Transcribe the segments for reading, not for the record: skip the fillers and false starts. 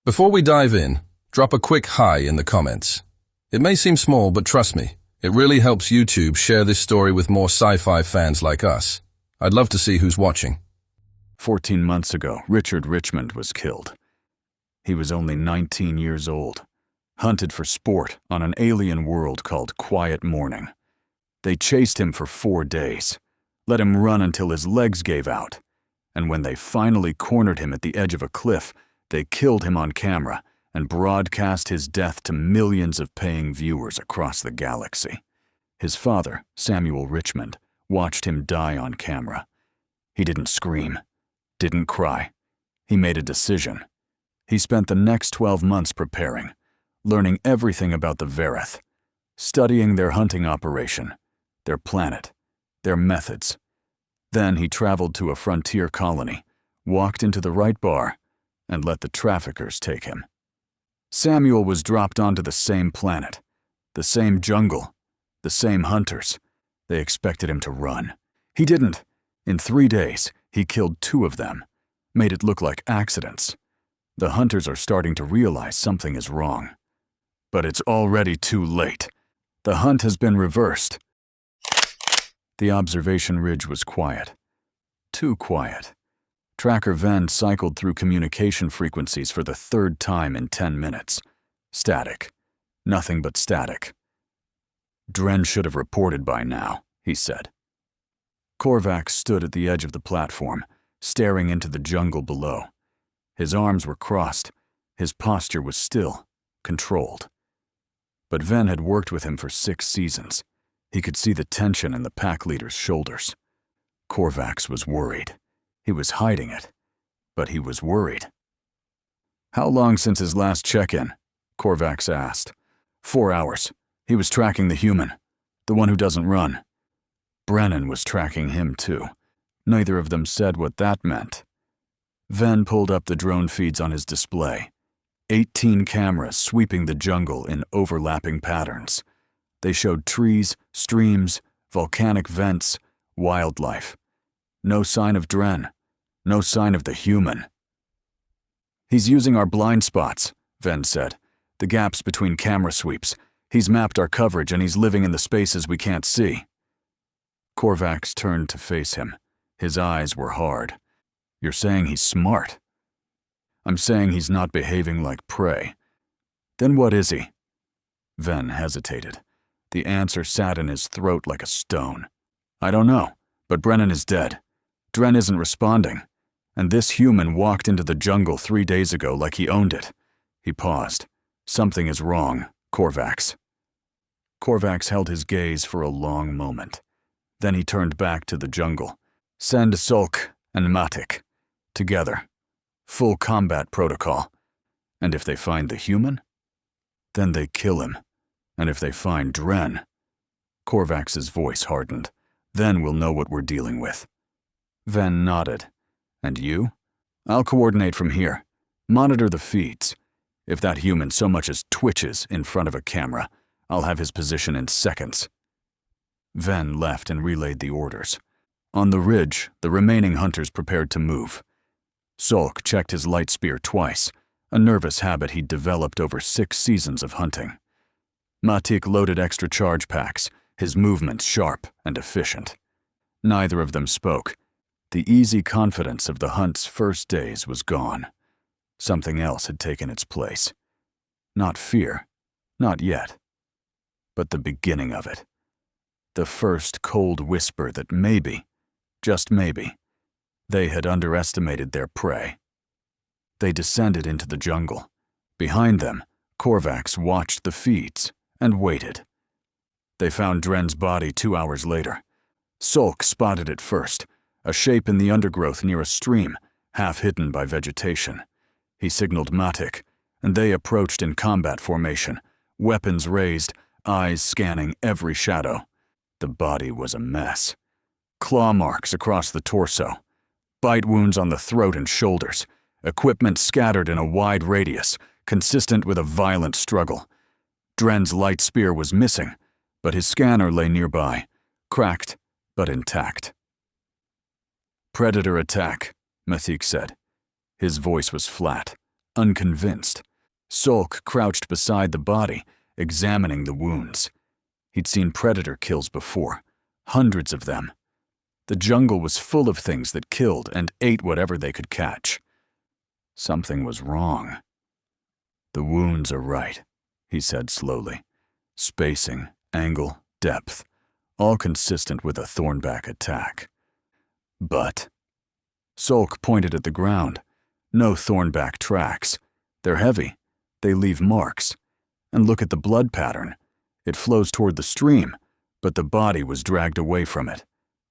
Before we dive in, drop a quick hi in the comments. It may seem small, but trust me, it really helps YouTube share this story with more sci-fi fans like us. I'd love to see who's watching. 14 months ago, Richard Richmond was killed. He was only 19 years old, hunted for sport on an alien world called Quiet Morning. They chased him for 4 days, let him run until his legs gave out, and when they finally cornered him at the edge of a cliff, they killed him on camera and broadcast his death to millions of paying viewers across the galaxy. His father, Samuel Richmond, watched him die on camera. He didn't scream, didn't cry. He made a decision. He spent the next 12 months preparing, learning everything about the Verath, studying their hunting operation, their planet, their methods. Then he traveled to a frontier colony, walked into the right bar, and let the traffickers take him. Samuel was dropped onto the same planet, the same jungle, the same hunters. They expected him to run. He didn't. In 3 days, he killed 2 of them, made it look like accidents. The hunters are starting to realize something is wrong. But it's already too late. The hunt has been reversed. The observation ridge was quiet. Too quiet. Tracker Ven cycled through communication frequencies for the 3rd time in 10 minutes. Static. Nothing but static. "Dren should have reported by now," he said. Korvac stood at the edge of the platform, staring into the jungle below. His arms were crossed. His posture was still, controlled. But Ven had worked with him for 6 seasons. He could see the tension in the pack leader's shoulders. Korvac was worried. He was hiding it, but he was worried. "How long since his last check-in?" Korvac asked. 4 hours. He was tracking the human, the one who doesn't run. Brennan was tracking him too. Neither of them said what that meant. Ven pulled up the drone feeds on his display. 18 cameras sweeping the jungle in overlapping patterns. They showed trees, streams, volcanic vents, wildlife. No sign of Dren. No sign of the human. "He's using our blind spots," Ven said. "The gaps between camera sweeps. He's mapped our coverage and he's living in the spaces we can't see." Korvac turned to face him. His eyes were hard. "You're saying he's smart?" "I'm saying he's not behaving like prey." "Then what is he?" Ven hesitated. The answer sat in his throat like a stone. "I don't know, but Brennan is dead. Dren isn't responding. And this human walked into the jungle 3 days ago like he owned it." He paused. "Something is wrong, Korvac." Korvac held his gaze for a long moment. Then he turned back to the jungle. "Send Sulk and Matic. Together. Full combat protocol. And if they find the human, then they kill him. And if they find Dren..." Korvac's voice hardened. "Then we'll know what we're dealing with." Ven nodded. "And you?" "I'll coordinate from here. Monitor the feeds. If that human so much as twitches in front of a camera, I'll have his position in seconds." Ven left and relayed the orders. On the ridge, the remaining hunters prepared to move. Sulk checked his light spear twice, a nervous habit he'd developed over 6 seasons of hunting. Matik loaded extra charge packs, his movements sharp and efficient. Neither of them spoke. The easy confidence of the hunt's first days was gone. Something else had taken its place. Not fear, not yet, but the beginning of it. The first cold whisper that maybe, just maybe, they had underestimated their prey. They descended into the jungle. Behind them, Korvac watched the feeds and waited. They found Dren's body 2 hours later. Sulk spotted it first, a shape in the undergrowth near a stream, half hidden by vegetation. He signaled Matic, and they approached in combat formation, weapons raised, eyes scanning every shadow. The body was a mess. Claw marks across the torso, bite wounds on the throat and shoulders, equipment scattered in a wide radius, consistent with a violent struggle. Dren's light spear was missing, but his scanner lay nearby, cracked but intact. "Predator attack," Mathik said. His voice was flat, unconvinced. Sulk crouched beside the body, examining the wounds. He'd seen predator kills before, hundreds of them. The jungle was full of things that killed and ate whatever they could catch. Something was wrong. "The wounds are right," he said slowly. "Spacing, angle, depth, all consistent with a thornback attack. But..." Sulk pointed at the ground. "No thornback tracks. They're heavy. They leave marks. And look at the blood pattern. It flows toward the stream, but the body was dragged away from it.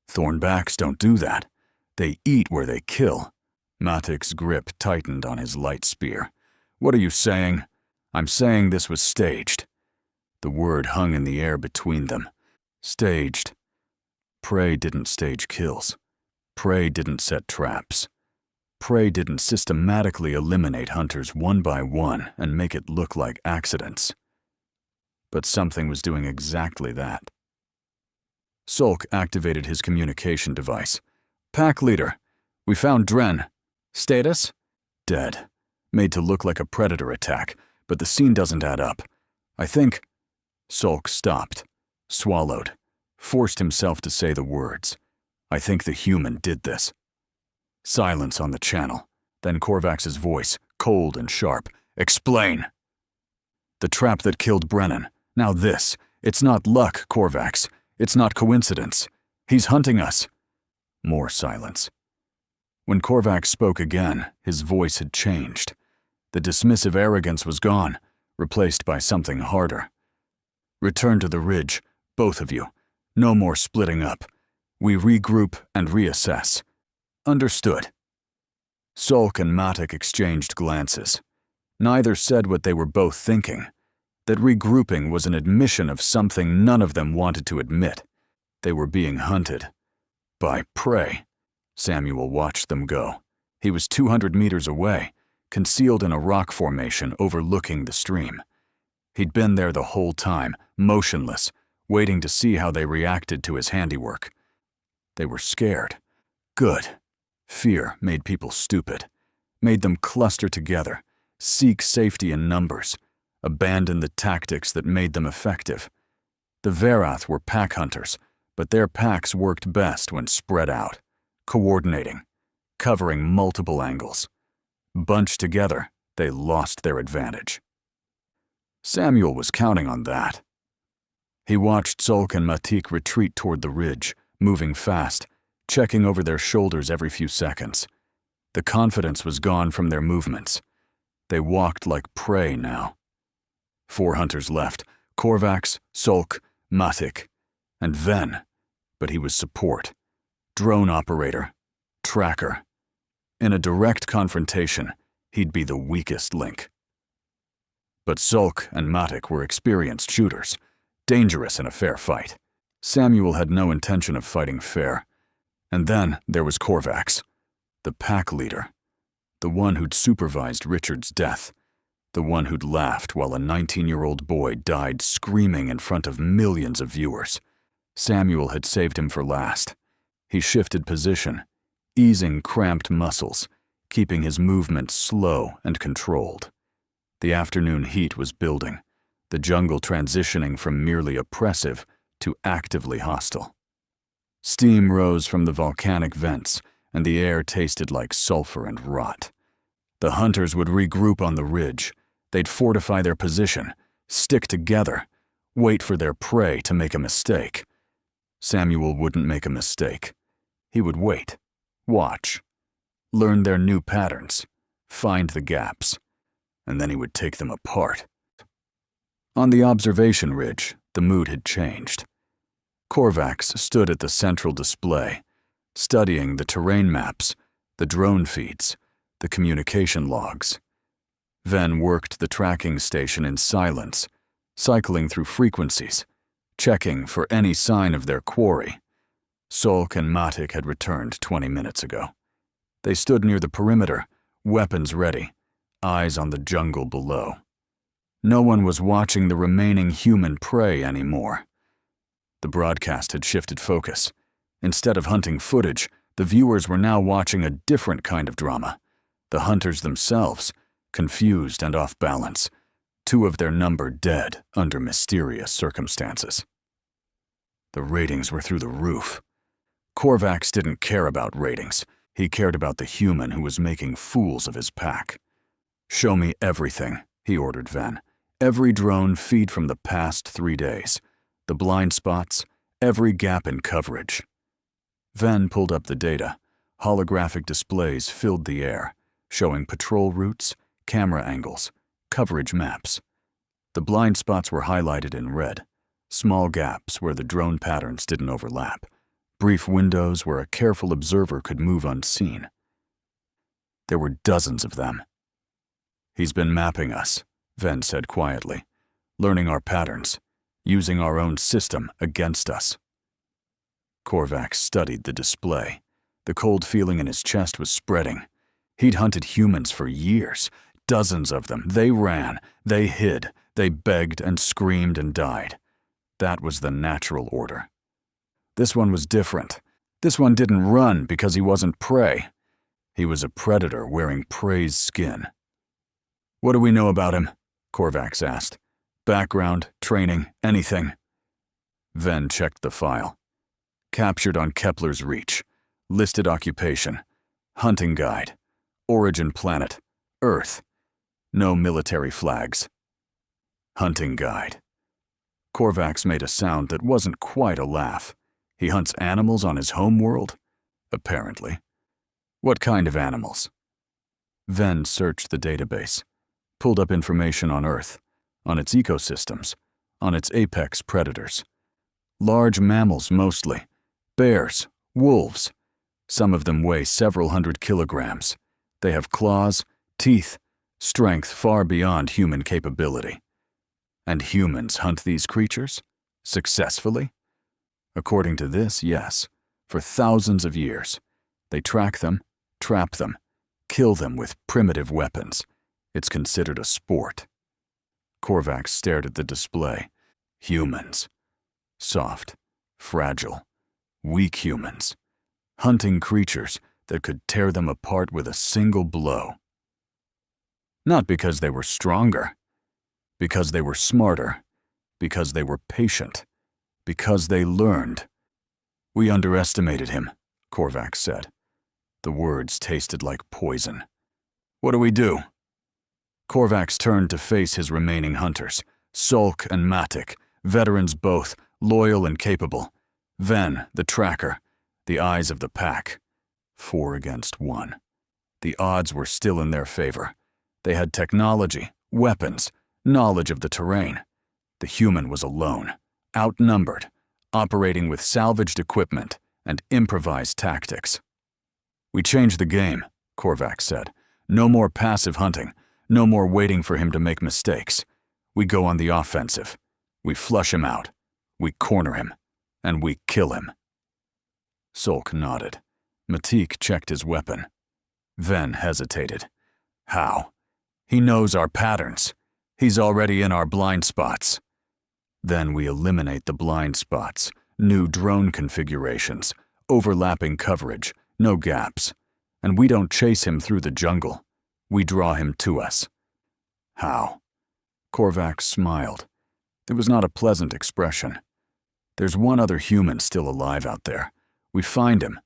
Thornbacks don't do that. They eat where they kill." Matic's grip tightened on his light spear. "What are you saying?" "I'm saying this was staged." The word hung in the air between them. Staged. Prey didn't stage kills. Prey didn't set traps. Prey didn't systematically eliminate hunters one by one and make it look like accidents. But something was doing exactly that. Sulk activated his communication device. "Pack leader, we found Dren. Status? Dead. Made to look like a predator attack, but the scene doesn't add up. I think..." Sulk stopped, swallowed, forced himself to say the words. "I think the human did this." Silence on the channel, then Korvax's voice, cold and sharp. "Explain." "The trap that killed Brennan. Now this. It's not luck, Korvax. It's not coincidence. He's hunting us." More silence. When Korvax spoke again, his voice had changed. The dismissive arrogance was gone, replaced by something harder. "Return to the ridge, both of you. No more splitting up. We regroup and reassess." "Understood." Sulk and Matic exchanged glances. Neither said what they were both thinking. That regrouping was an admission of something none of them wanted to admit. They were being hunted. By prey. Samuel watched them go. He was 200 meters away, concealed in a rock formation overlooking the stream. He'd been there the whole time, motionless, waiting to see how they reacted to his handiwork. They were scared. Good. Fear made people stupid, made them cluster together, seek safety in numbers, abandon the tactics that made them effective. The Verath were pack hunters, but their packs worked best when spread out, coordinating, covering multiple angles. Bunched together, they lost their advantage. Samuel was counting on that. He watched Sulk and Matic retreat toward the ridge, moving fast, checking over their shoulders every few seconds. The confidence was gone from their movements. They walked like prey now. 4 hunters left, Korvax, Sulk, Matic, and Ven, but he was support, drone operator, tracker. In a direct confrontation, he'd be the weakest link. But Sulk and Matic were experienced shooters, dangerous in a fair fight. Samuel had no intention of fighting fair. And then there was Korvax, the pack leader, the one who'd supervised Richard's death, the one who'd laughed while a 19-year-old boy died screaming in front of millions of viewers. Samuel had saved him for last. He shifted position, easing cramped muscles, keeping his movement slow and controlled. The afternoon heat was building, the jungle transitioning from merely oppressive to actively hostile. Steam rose from the volcanic vents, and the air tasted like sulfur and rot. The hunters would regroup on the ridge. They'd fortify their position, stick together, wait for their prey to make a mistake. Samuel wouldn't make a mistake. He would wait, watch, learn their new patterns, find the gaps, and then he would take them apart. On the observation ridge, the mood had changed. Korvax stood at the central display, studying the terrain maps, the drone feeds, the communication logs. Ven worked the tracking station in silence, cycling through frequencies, checking for any sign of their quarry. Sulk and Matic had returned 20 minutes ago. They stood near the perimeter, weapons ready, eyes on the jungle below. No one was watching the remaining human prey anymore. The broadcast had shifted focus. Instead of hunting footage, the viewers were now watching a different kind of drama. The hunters themselves, confused and off balance, 2 of their number dead under mysterious circumstances. The ratings were through the roof. Korvax didn't care about ratings. He cared about the human who was making fools of his pack. "Show me everything," he ordered Ven. "Every drone feed from the past 3 days. The blind spots, every gap in coverage." Ven pulled up the data. Holographic displays filled the air, showing patrol routes, camera angles, coverage maps. The blind spots were highlighted in red, small gaps where the drone patterns didn't overlap, brief windows where a careful observer could move unseen. There were dozens of them. "He's been mapping us," Ven said quietly, "learning our patterns, using our own system against us." Korvax studied the display. The cold feeling in his chest was spreading. He'd hunted humans for years, dozens of them. They ran, they hid, they begged and screamed and died. That was the natural order. This one was different. This one didn't run because he wasn't prey. He was a predator wearing prey's skin. "What do we know about him?" Korvax asked. "Background, training, anything?" Ven checked the file. "Captured on Kepler's Reach. Listed occupation. Hunting guide. Origin planet. Earth. No military flags." Hunting guide. Korvax made a sound that wasn't quite a laugh. He hunts animals on his home world? Apparently. "What kind of animals?" Ven searched the database, pulled up information on Earth, on its ecosystems, on its apex predators. Large mammals mostly. Bears, wolves. Some of them weigh several hundred kilograms. They have claws, teeth, strength far beyond human capability. And humans hunt these creatures? Successfully? According to this, yes. For thousands of years. They track them, trap them, kill them with primitive weapons. It's considered a sport. Korvax stared at the display. Humans. Soft, fragile, weak humans. Hunting creatures that could tear them apart with a single blow. Not because they were stronger, because they were smarter, because they were patient, because they learned. "We underestimated him," Korvax said. The words tasted like poison. "What do we do?" Korvax turned to face his remaining hunters, Sulk and Matic, veterans both, loyal and capable. Ven, the tracker, the eyes of the pack. 4 against 1. The odds were still in their favor. They had technology, weapons, knowledge of the terrain. The human was alone, outnumbered, operating with salvaged equipment and improvised tactics. "We changed the game," Korvax said. "No more passive hunting, no more waiting for him to make mistakes. We go on the offensive. We flush him out. We corner him. And we kill him." Sulk nodded. Matik checked his weapon. Ven hesitated. "How?" "He knows our patterns. He's already in our blind spots." "Then we eliminate the blind spots, new drone configurations, overlapping coverage, no gaps. And we don't chase him through the jungle. We draw him to us." "How?" Korvax smiled. It was not a pleasant expression. "There's one other human still alive out there. We find him.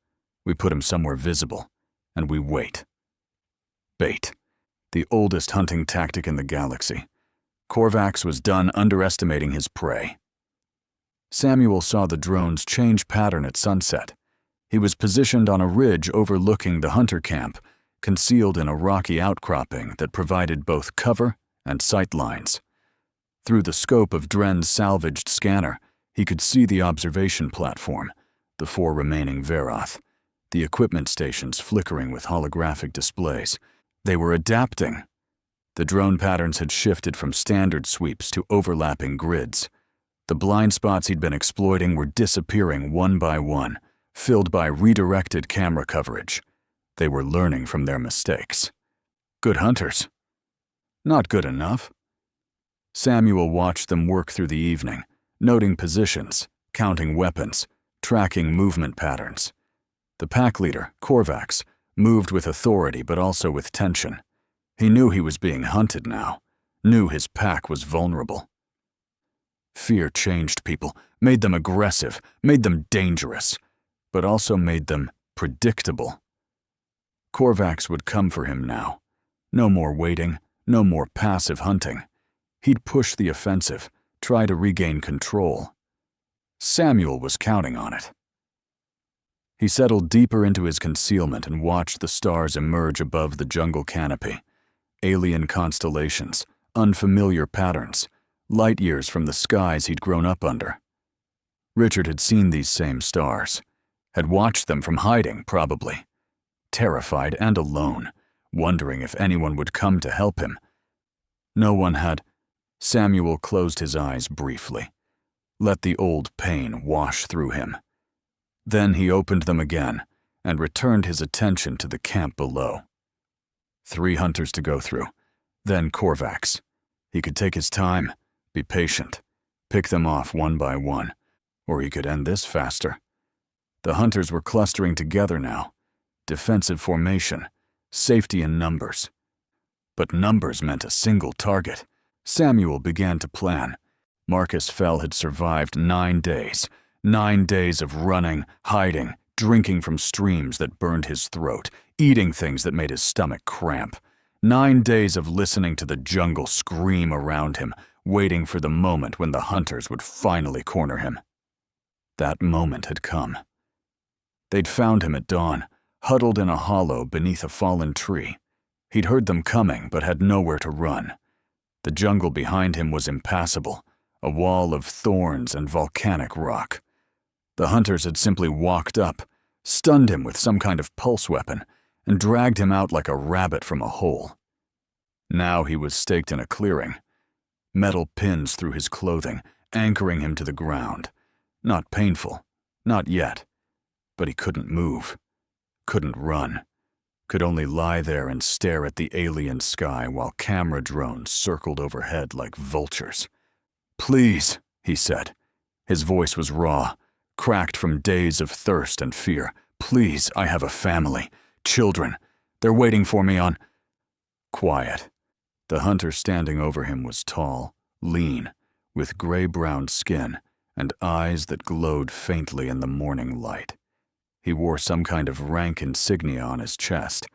We put him somewhere visible. And we wait." Bait. The oldest hunting tactic in the galaxy. Korvax was done underestimating his prey. Samuel saw the drones change pattern at sunset. He was positioned on a ridge overlooking the hunter camp, concealed in a rocky outcropping that provided both cover and sight lines. Through the scope of Dren's salvaged scanner, he could see the observation platform, the 4 remaining Verath, the equipment stations flickering with holographic displays. They were adapting. The drone patterns had shifted from standard sweeps to overlapping grids. The blind spots he'd been exploiting were disappearing one by one, filled by redirected camera coverage. They were learning from their mistakes. Good hunters. Not good enough. Samuel watched them work through the evening, noting positions, counting weapons, tracking movement patterns. The pack leader, Korvax, moved with authority but also with tension. He knew he was being hunted now, knew his pack was vulnerable. Fear changed people, made them aggressive, made them dangerous, but also made them predictable. Korvax would come for him now. No more waiting, no more passive hunting. He'd push the offensive, try to regain control. Samuel was counting on it. He settled deeper into his concealment and watched the stars emerge above the jungle canopy. Alien constellations, unfamiliar patterns, light years from the skies he'd grown up under. Richard had seen these same stars, had watched them from hiding, probably. Terrified and alone, wondering if anyone would come to help him. No one had. Samuel closed his eyes briefly, let the old pain wash through him. Then he opened them again and returned his attention to the camp below. 3 hunters to go through, then Korvax. He could take his time, be patient, pick them off one by one, or he could end this faster. The hunters were clustering together now. Defensive formation, safety in numbers. But numbers meant a single target. Samuel began to plan. Marcus Fell had survived 9 days. 9 days of running, hiding, drinking from streams that burned his throat, eating things that made his stomach cramp. 9 days of listening to the jungle scream around him, waiting for the moment when the hunters would finally corner him. That moment had come. They'd found him at dawn, huddled in a hollow beneath a fallen tree. He'd heard them coming, but had nowhere to run. The jungle behind him was impassable, a wall of thorns and volcanic rock. The hunters had simply walked up, stunned him with some kind of pulse weapon, and dragged him out like a rabbit from a hole. Now he was staked in a clearing. Metal pins through his clothing, anchoring him to the ground. Not painful, not yet, but he couldn't move, couldn't run, could only lie there and stare at the alien sky while camera drones circled overhead like vultures. "Please," he said. His voice was raw, cracked from days of thirst and fear. "Please, I have a family, children. They're waiting for me on—" Quiet. The hunter standing over him was tall, lean, with gray-brown skin and eyes that glowed faintly in the morning light. He wore some kind of rank insignia on his chest.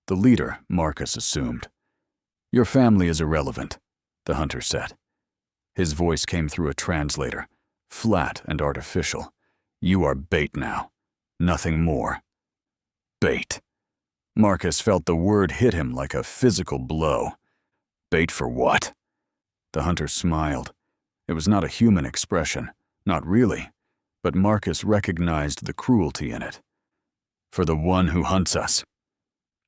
The leader, Marcus assumed. "Your family is irrelevant," the hunter said. His voice came through a translator, flat and artificial. "You are bait now. Nothing more." Bait. Marcus felt the word hit him like a physical blow. Bait for what? The hunter smiled. It was not a human expression, not really, but Marcus recognized the cruelty in it. "For the one who hunts us."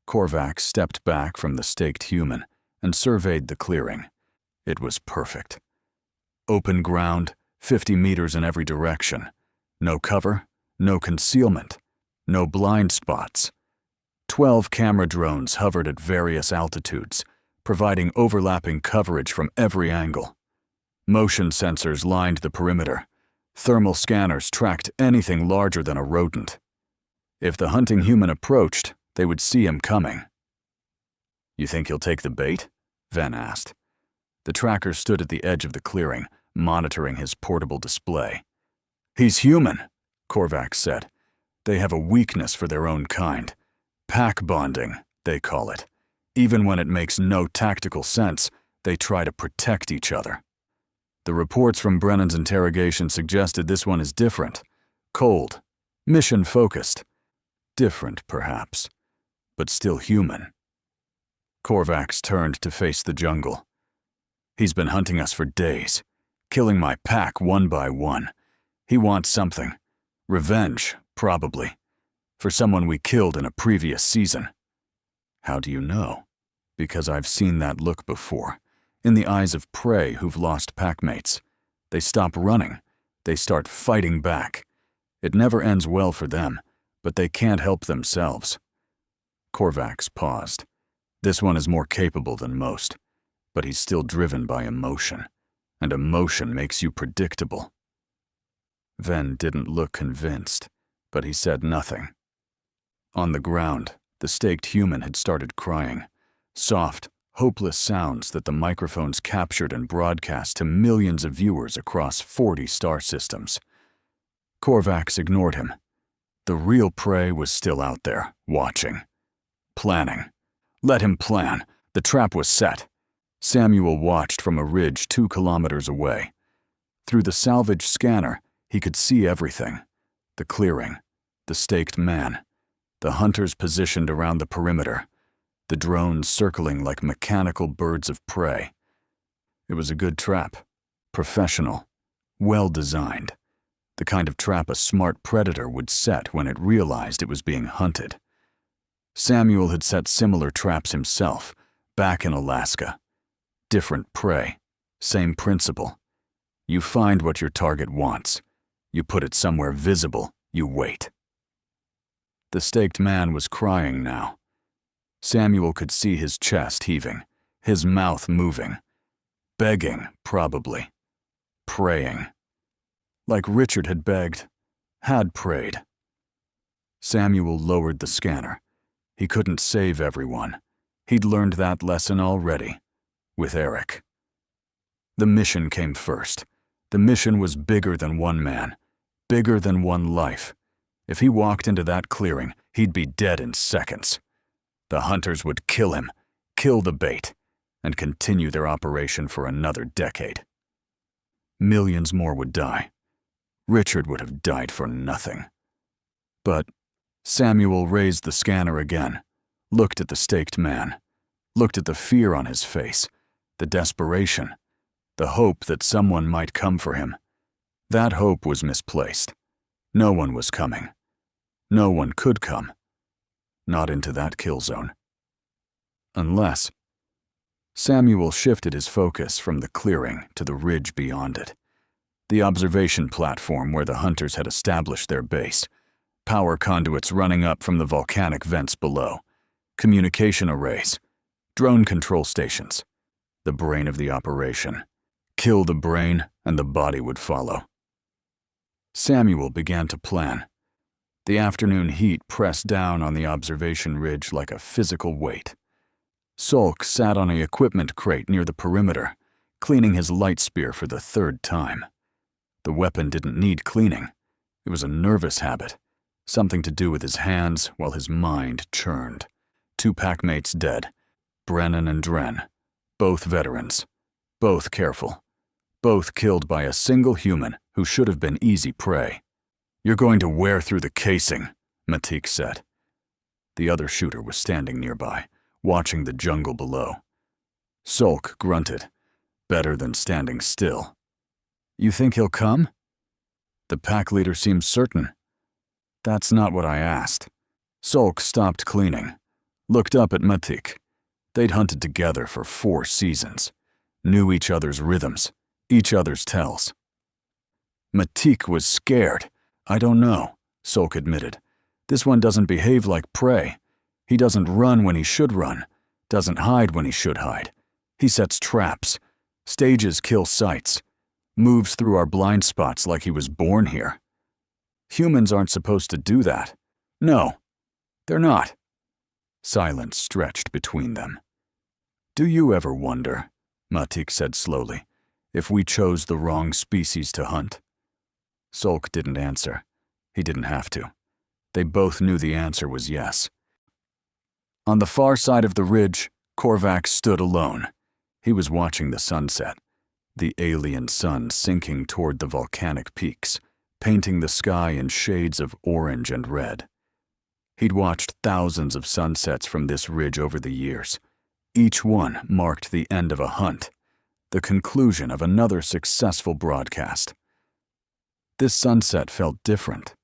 Korvax stepped back from the staked human and surveyed the clearing. It was perfect. Open ground, 50 meters in every direction. No cover, no concealment, no blind spots. 12 camera drones hovered at various altitudes, providing overlapping coverage from every angle. Motion sensors lined the perimeter. Thermal scanners tracked anything larger than a rodent. If the hunting human approached, they would see him coming. "You think he'll take the bait?" Ven asked. The tracker stood at the edge of the clearing, monitoring his portable display. "He's human," Korvax said. "They have a weakness for their own kind. Pack bonding, they call it. Even when it makes no tactical sense, they try to protect each other." The reports from Brennan's interrogation suggested this one is different. Cold, mission-focused. Different, perhaps, but still human. Korvax turned to face the jungle. "He's been hunting us for days, killing my pack one by one. He wants something. Revenge, probably. For someone we killed in a previous season." "How do you know?" "Because I've seen that look before. In the eyes of prey who've lost packmates. They stop running. They start fighting back. It never ends well for them, but they can't help themselves." Korvax paused. This one is more capable than most, but he's still driven by emotion, and emotion makes you predictable. Ven didn't look convinced, but he said nothing. On the ground, the staked human had started crying. Soft, hopeless sounds that the microphones captured and broadcast to millions of viewers across 40 star systems. Korvax ignored him. The real prey was still out there, watching. Planning. Let him plan. The trap was set. Samuel watched from a ridge 2 kilometers away. Through the salvage scanner, he could see everything. The clearing, the staked man, the hunters positioned around the perimeter, the drones circling like mechanical birds of prey. It was a good trap. Professional. Well designed. The kind of trap a smart predator would set when it realized it was being hunted. Samuel had set similar traps himself, back in Alaska. Different prey. Same principle. You find what your target wants. You put it somewhere visible. You wait. The staked man was crying now. Samuel could see his chest heaving, his mouth moving. Begging, probably. Praying. Like Richard had begged, had prayed. Samuel lowered the scanner. He couldn't save everyone. He'd learned that lesson already, with Eric. The mission came first. The mission was bigger than one man, bigger than one life. If he walked into that clearing, he'd be dead in seconds. The hunters would kill him, kill the bait, and continue their operation for another decade. Millions more would die. Richard would have died for nothing. But Samuel raised the scanner again, looked at the staked man, looked at the fear on his face, the desperation, the hope that someone might come for him. That hope was misplaced. No one was coming. No one could come. Not into that kill zone. Unless... Samuel shifted his focus from the clearing to the ridge beyond it. The observation platform where the hunters had established their base. Power conduits running up from the volcanic vents below. Communication arrays. Drone control stations. The brain of the operation. Kill the brain, and the body would follow. Samuel began to plan. The afternoon heat pressed down on the observation ridge like a physical weight. Sulk sat on an equipment crate near the perimeter, cleaning his light spear for the 3rd time. The weapon didn't need cleaning. It was a nervous habit, something to do with his hands while his mind churned. 2 packmates dead, Brennan and Dren, both veterans, both careful, both killed by a single human who should have been easy prey. "You're going to wear through the casing," Matik said. The other shooter was standing nearby, watching the jungle below. Sulk grunted, better than standing still. "You think he'll come?" The pack leader seems certain. "That's not what I asked." Sulk stopped cleaning, looked up at Matik. They'd hunted together for 4 seasons, knew each other's rhythms, each other's tells. Matik was scared. "I don't know," Sulk admitted. "This one doesn't behave like prey. He doesn't run when he should run, doesn't hide when he should hide. He sets traps, stages kill sites, moves through our blind spots like he was born here. Humans aren't supposed to do that. No, they're not." Silence stretched between them. "Do you ever wonder," Matik said slowly, "if we chose the wrong species to hunt?" Sulk didn't answer. He didn't have to. They both knew the answer was yes. On the far side of the ridge, Korvax stood alone. He was watching the sunset, the alien sun sinking toward the volcanic peaks, painting the sky in shades of orange and red. He'd watched thousands of sunsets from this ridge over the years. Each one marked the end of a hunt, the conclusion of another successful broadcast. This sunset felt different.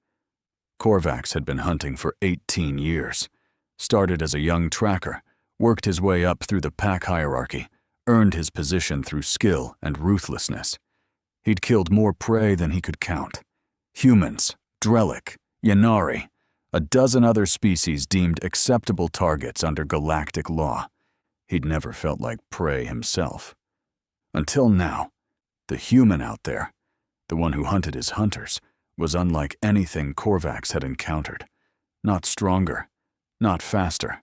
Korvax had been hunting for 18 years, started as a young tracker, worked his way up through the pack hierarchy, earned his position through skill and ruthlessness. He'd killed more prey than he could count. Humans, Drellic, Yanari, a dozen other species deemed acceptable targets under galactic law. He'd never felt like prey himself. Until now, the human out there, the one who hunted his hunters, was unlike anything Korvax had encountered. Not stronger, not faster,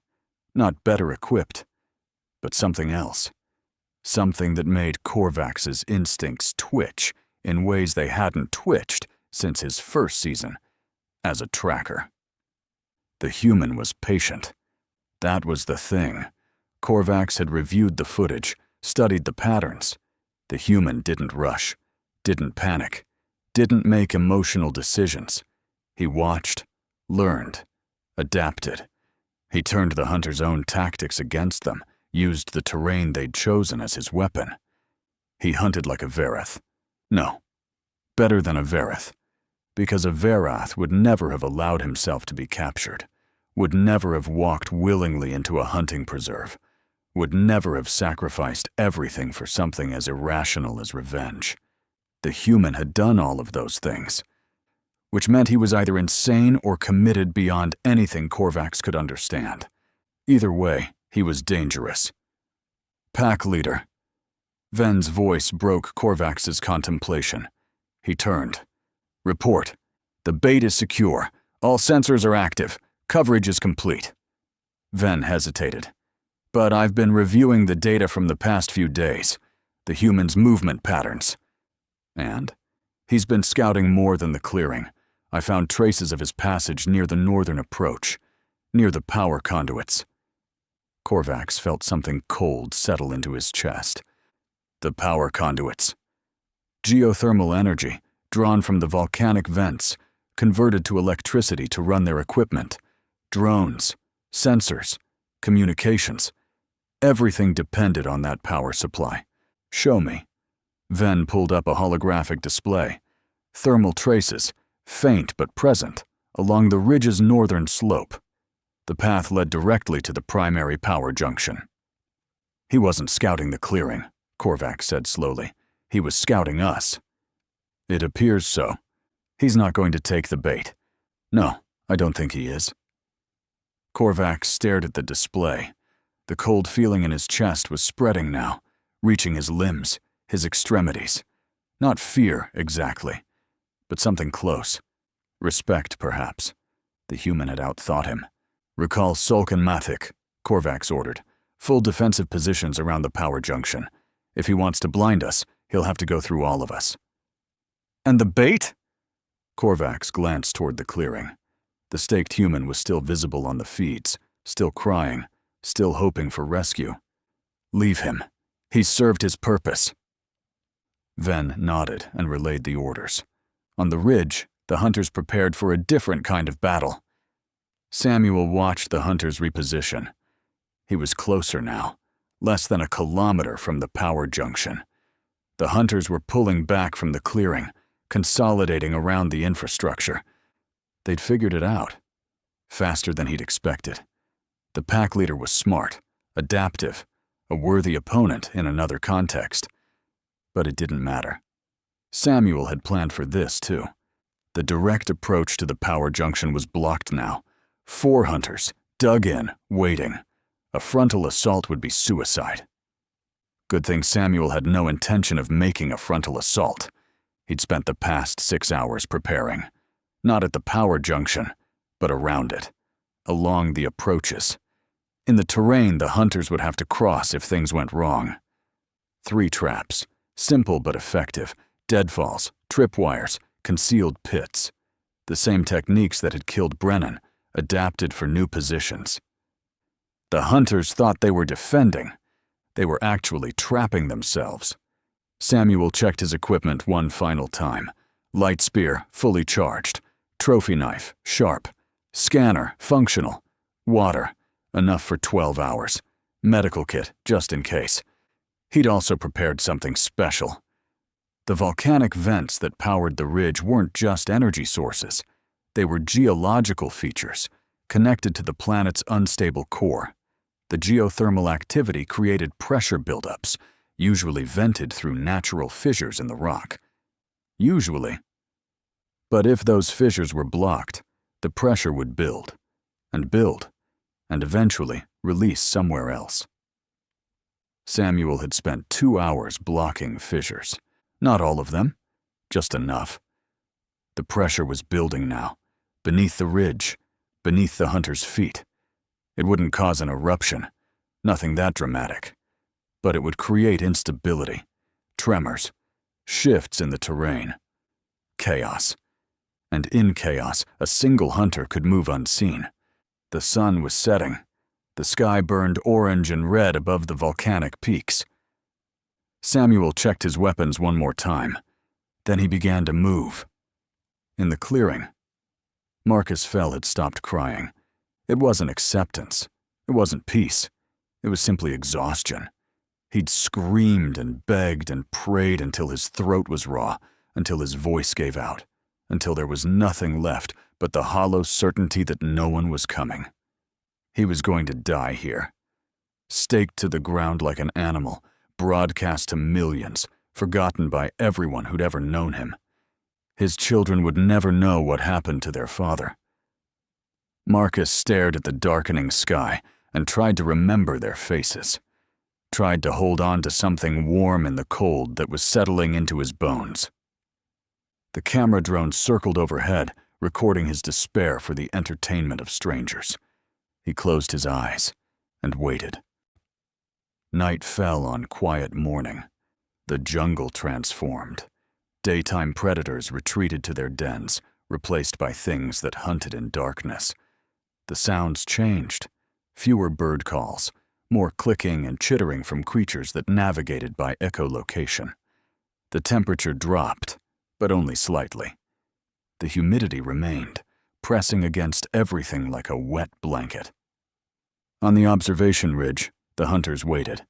not better equipped, but something else. Something that made Korvax's instincts twitch in ways they hadn't twitched since his first season as a tracker. The human was patient. That was the thing. Korvax had reviewed the footage, studied the patterns. The human didn't rush, didn't panic, didn't make emotional decisions. He watched, learned, adapted. He turned the hunter's own tactics against them, used the terrain they'd chosen as his weapon. He hunted like a Verath. No, better than a Verath, because a Verath would never have allowed himself to be captured, would never have walked willingly into a hunting preserve, would never have sacrificed everything for something as irrational as revenge. The human had done all of those things, which meant he was either insane or committed beyond anything Korvax could understand. Either way, he was dangerous. Pack leader. Ven's voice broke Korvax's contemplation. He turned. Report. The bait is secure. All sensors are active. Coverage is complete. Ven hesitated. But I've been reviewing the data from the past few days, the human's movement patterns. And? He's been scouting more than the clearing. I found traces of his passage near the northern approach, near the power conduits. Korvax felt something cold settle into his chest. The power conduits. Geothermal energy, drawn from the volcanic vents, converted to electricity to run their equipment. Drones, sensors, communications. Everything depended on that power supply. Show me. Ven pulled up a holographic display. Thermal traces, faint but present, along the ridge's northern slope. The path led directly to the primary power junction. He wasn't scouting the clearing, Korvax said slowly. He was scouting us. It appears so. He's not going to take the bait. No, I don't think he is. Korvax stared at the display. The cold feeling in his chest was spreading now, reaching his limbs, his extremities. Not fear, exactly, but something close. Respect, perhaps. The human had outthought him. Recall Sulk and Mathik, Korvax ordered. Full defensive positions around the power junction. If he wants to blind us, he'll have to go through all of us. And the bait? Korvax glanced toward the clearing. The staked human was still visible on the feeds, still crying, still hoping for rescue. Leave him. He's served his purpose. Ven nodded and relayed the orders. On the ridge, the hunters prepared for a different kind of battle. Samuel watched the hunters reposition. He was closer now, less than a kilometer from the power junction. The hunters were pulling back from the clearing, consolidating around the infrastructure. They'd figured it out, faster than he'd expected. The pack leader was smart, adaptive, a worthy opponent in another context. But it didn't matter. Samuel had planned for this, too. The direct approach to the power junction was blocked now. 4 hunters, dug in, waiting. A frontal assault would be suicide. Good thing Samuel had no intention of making a frontal assault. He'd spent the past 6 hours preparing. Not at the power junction, but around it, along the approaches. In the terrain the hunters would have to cross if things went wrong. 3 traps, simple but effective, deadfalls, tripwires, concealed pits. The same techniques that had killed Brennan, adapted for new positions. The hunters thought they were defending. They were actually trapping themselves. Samuel checked his equipment one final time. Light spear, fully charged. Trophy knife, sharp. Scanner, functional. Water, enough for 12 hours. Medical kit, just in case. He'd also prepared something special. The volcanic vents that powered the ridge weren't just energy sources. They were geological features, connected to the planet's unstable core. The geothermal activity created pressure buildups, usually vented through natural fissures in the rock. Usually. But if those fissures were blocked, the pressure would build, and eventually release somewhere else. Samuel had spent 2 hours blocking fissures. Not all of them, just enough. The pressure was building now, beneath the ridge, beneath the hunter's feet. It wouldn't cause an eruption, Nothing that dramatic. But it would create instability, tremors, shifts in the terrain, chaos. And in chaos, a single hunter could move unseen. The sun was setting. The sky burned orange and red above the volcanic peaks. Samuel checked his weapons one more time. Then he began to move. In the clearing, Marcus Fell had stopped crying. It wasn't acceptance. It wasn't peace. It was simply exhaustion. He'd screamed and begged and prayed until his throat was raw, until his voice gave out, until there was nothing left but the hollow certainty that no one was coming. He was going to die here. Staked to the ground like an animal, broadcast to millions, forgotten by everyone who'd ever known him. His children would never know what happened to their father. Marcus stared at the darkening sky and tried to remember their faces. Tried to hold on to something warm in the cold that was settling into his bones. The camera drone circled overhead, recording his despair for the entertainment of strangers. He closed his eyes and waited. Night fell on quiet morning. The jungle transformed. Daytime predators retreated to their dens, replaced by things that hunted in darkness. The sounds changed. Fewer bird calls, more clicking and chittering from creatures that navigated by echolocation. The temperature dropped, but only slightly. The humidity remained, pressing against everything like a wet blanket. On the observation ridge, the hunters waited.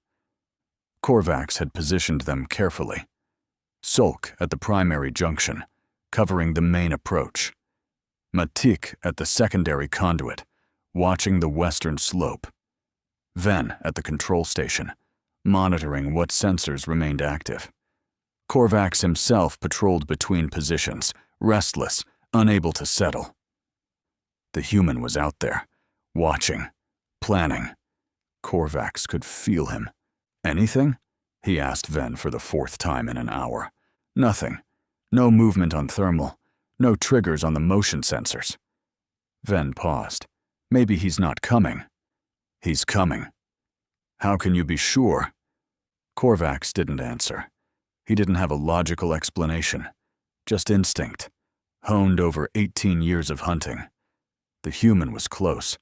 Korvax had positioned them carefully. Sulk at the primary junction, covering the main approach. Matik at the secondary conduit, watching the western slope. Ven at the control station, monitoring what sensors remained active. Korvax himself patrolled between positions, restless, unable to settle. The human was out there, watching, planning. Korvax could feel him. Anything? He asked Ven for the fourth time in an hour. Nothing. No movement on thermal. No triggers on the motion sensors. Ven paused. Maybe he's not coming. He's coming. How can you be sure? Korvax didn't answer. He didn't have a logical explanation. Just instinct. Honed over 18 years of hunting. The human was close.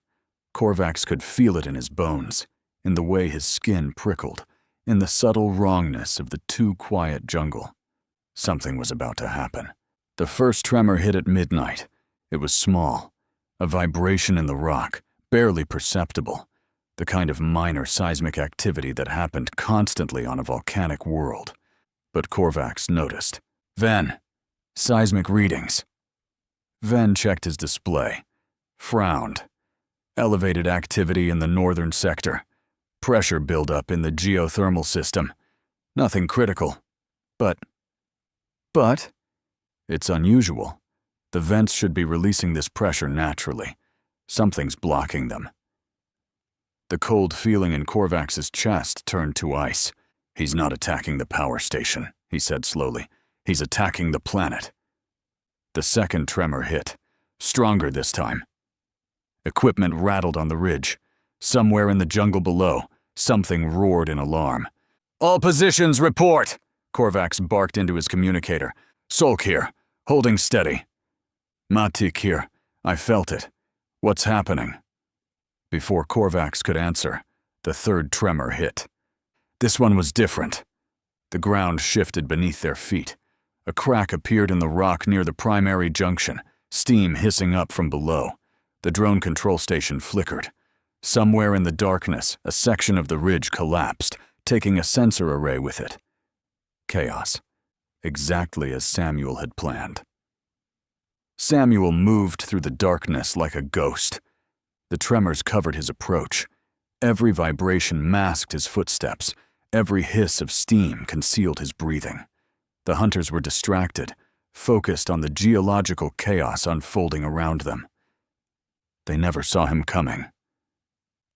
Korvax could feel it in his bones, in the way his skin prickled, in the subtle wrongness of the too quiet jungle. Something was about to happen. The first tremor hit at midnight. It was small, a vibration in the rock, barely perceptible, the kind of minor seismic activity that happened constantly on a volcanic world. But Korvax noticed. Ven, seismic readings. Ven checked his display, frowned. Elevated activity in the northern sector. Pressure buildup in the geothermal system. Nothing critical. But, it's unusual. The vents should be releasing this pressure naturally. Something's blocking them. The cold feeling in Korvax's chest turned to ice. He's not attacking the power station, he said slowly. He's attacking the planet. The second tremor hit. Stronger this time. Equipment rattled on the ridge. Somewhere in the jungle below, something roared in alarm. All positions report! Korvax barked into his communicator. Sulk here, holding steady. Matik here. I felt it. What's happening? Before Korvax could answer, the third tremor hit. This one was different. The ground shifted beneath their feet. A crack appeared in the rock near the primary junction, steam hissing up from below. The drone control station flickered. Somewhere in the darkness, a section of the ridge collapsed, taking a sensor array with it. Chaos. Exactly as Samuel had planned. Samuel moved through the darkness like a ghost. The tremors covered his approach. Every vibration masked his footsteps. Every hiss of steam concealed his breathing. The hunters were distracted, focused on the geological chaos unfolding around them. They never saw him coming.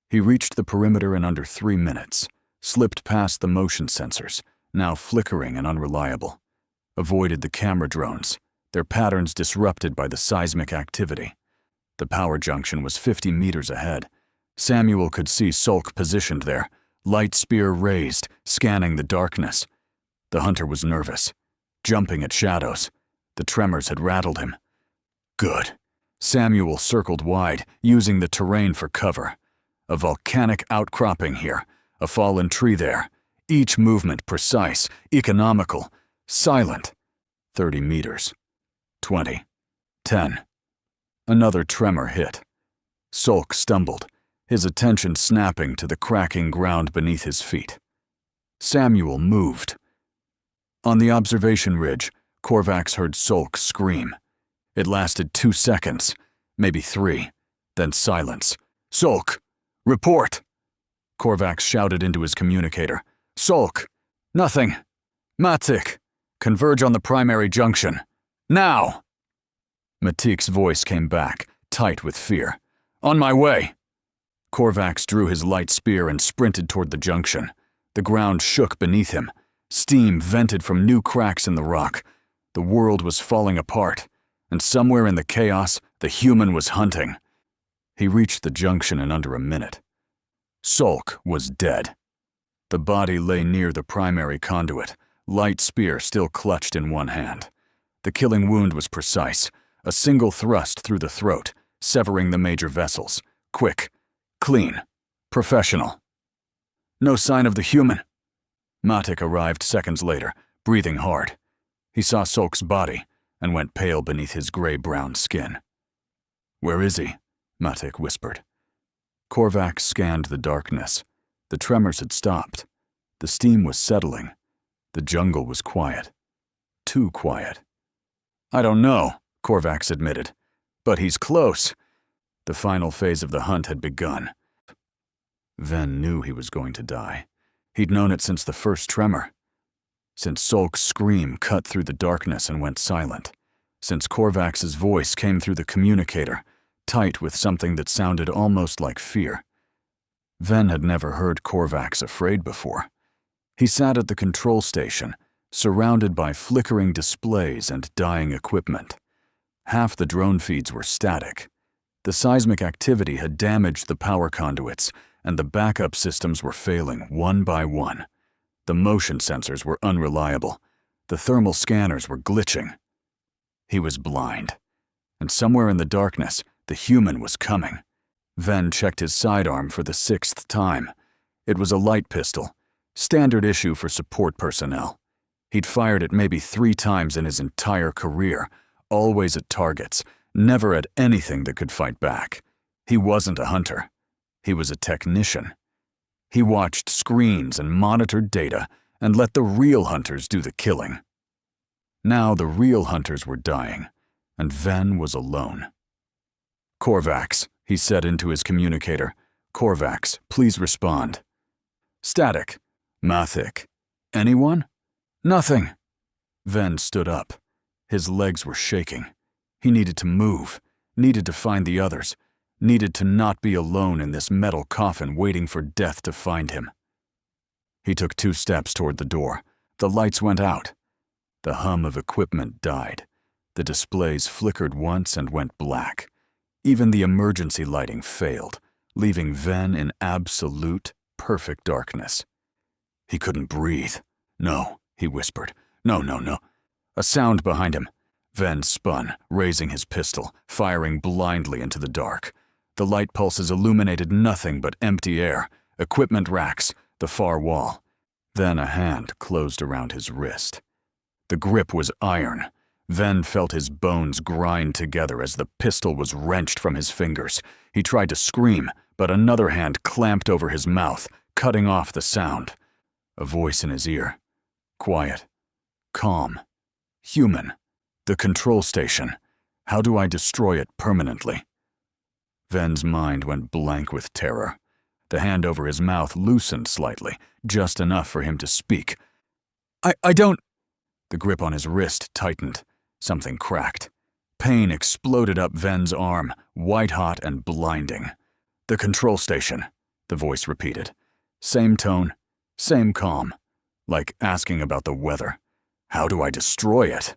He reached the perimeter in under 3 minutes, slipped past the motion sensors, now flickering and unreliable, avoided the camera drones, their patterns disrupted by the seismic activity. The power junction was 50 meters ahead. Samuel could see Sulk positioned there, light spear raised, scanning the darkness. The hunter was nervous, jumping at shadows. The tremors had rattled him. Good. Samuel circled wide, using the terrain for cover. A volcanic outcropping here, a fallen tree there. Each movement precise, economical, silent. 30 meters. 20. 10. Another tremor hit. Sulk stumbled, his attention snapping to the cracking ground beneath his feet. Samuel moved. On the observation ridge, Korvax heard Sulk scream. It lasted 2 seconds, maybe 3, then silence. "Sulk! Report!" Korvax shouted into his communicator. "Sulk! Nothing! Matik! Converge on the primary junction! Now!" Matik's voice came back, tight with fear. "On my way!" Korvax drew his light spear and sprinted toward the junction. The ground shook beneath him. Steam vented from new cracks in the rock. The world was falling apart, and somewhere in the chaos, the human was hunting. He reached the junction in under a minute. Sulk was dead. The body lay near the primary conduit, light spear still clutched in one hand. The killing wound was precise, a single thrust through the throat, severing the major vessels. Quick, clean, professional. No sign of the human. Matik arrived seconds later, breathing hard. He saw Sulk's body and went pale beneath his gray-brown skin. "Where is he?" Matik whispered. Korvax scanned the darkness. The tremors had stopped. The steam was settling. The jungle was quiet. Too quiet. "I don't know," Korvax admitted. "But he's close." The final phase of the hunt had begun. Ven knew he was going to die. He'd known it since the first tremor. Since Sulk's scream cut through the darkness and went silent. Since Korvax's voice came through the communicator, tight with something that sounded almost like fear. Ven had never heard Korvax afraid before. He sat at the control station, surrounded by flickering displays and dying equipment. Half the drone feeds were static. The seismic activity had damaged the power conduits, and the backup systems were failing one by one. The motion sensors were unreliable. The thermal scanners were glitching. He was blind. And somewhere in the darkness, the human was coming. Ven checked his sidearm for the 6th time. It was a light pistol, standard issue for support personnel. He'd fired it maybe 3 times in his entire career, always at targets, never at anything that could fight back. He wasn't a hunter. He was a technician. He watched screens and monitored data and let the real hunters do the killing. Now the real hunters were dying, and Ven was alone. "Korvax," he said into his communicator. "Korvax, please respond." "Static." "Matik." "Anyone?" "Nothing." Ven stood up. His legs were shaking. He needed to move, needed to find the others, needed to not be alone in this metal coffin waiting for death to find him. He took 2 steps toward the door. The lights went out. The hum of equipment died. The displays flickered once and went black. Even the emergency lighting failed, leaving Ven in absolute, perfect darkness. He couldn't breathe. "No," he whispered. "No, no, no." A sound behind him. Ven spun, raising his pistol, firing blindly into the dark. The light pulses illuminated nothing but empty air, equipment racks, the far wall. Then a hand closed around his wrist. The grip was iron. Ven felt his bones grind together as the pistol was wrenched from his fingers. He tried to scream, but another hand clamped over his mouth, cutting off the sound. A voice in his ear. Quiet. Calm. Human. The control station. How do I destroy it permanently? Ven's mind went blank with terror. The hand over his mouth loosened slightly, just enough for him to speak. I don't... The grip on his wrist tightened. Something cracked. Pain exploded up Ven's arm, white-hot and blinding. "The control station," the voice repeated. Same tone, same calm, like asking about the weather. "How do I destroy it?"